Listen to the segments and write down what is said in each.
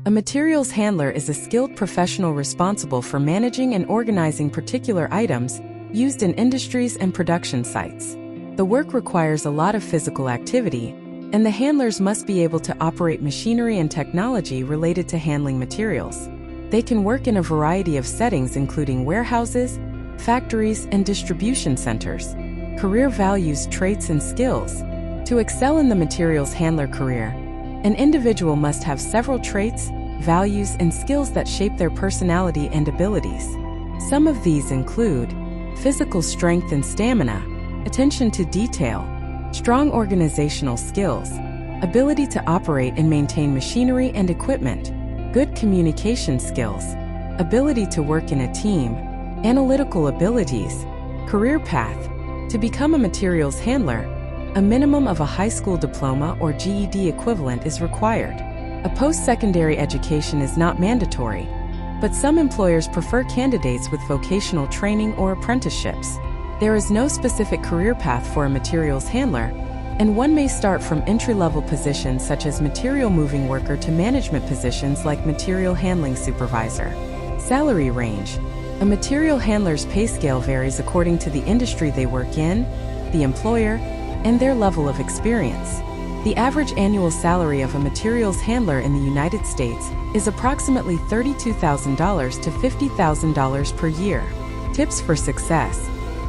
A materials handler is a skilled professional responsible for managing and organizing particular items used in industries and production sites. The work requires a lot of physical activity, and the handlers must be able to operate machinery and technology related to handling materials. They can work in a variety of settings including warehouses, factories, and distribution centers. Career values, traits, and skills. To excel in the materials handler career, an individual must have several traits, values, and skills that shape their personality and abilities. Some of these include physical strength and stamina, attention to detail, strong organizational skills, ability to operate and maintain machinery and equipment, good communication skills, ability to work in a team, analytical abilities. Career path. To become a materials handler, a minimum of a high school diploma or GED equivalent is required. A post-secondary education is not mandatory, but some employers prefer candidates with vocational training or apprenticeships. There is no specific career path for a materials handler, and one may start from entry-level positions such as material moving worker to management positions like material handling supervisor. Salary range. A material handler's pay scale varies according to the industry they work in, the employer, and their level of experience. The average annual salary of a materials handler in the United States is approximately $32,000 to $50,000 per year. Tips for success.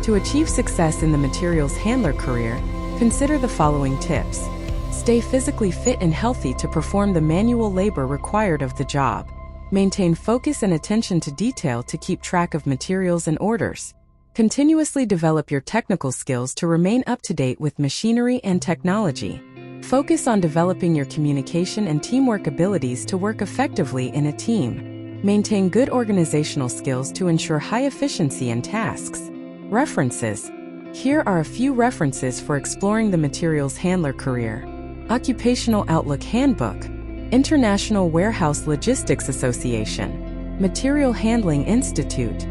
To achieve success in the materials handler career, consider the following tips. Stay physically fit and healthy to perform the manual labor required of the job. Maintain focus and attention to detail to keep track of materials and orders. Continuously develop your technical skills to remain up to date with machinery and technology. Focus on developing your communication and teamwork abilities to work effectively in a team. Maintain good organizational skills to ensure high efficiency in tasks. References. Here are a few references for exploring the materials handler career. Occupational Outlook Handbook, International Warehouse Logistics Association, Material Handling Institute,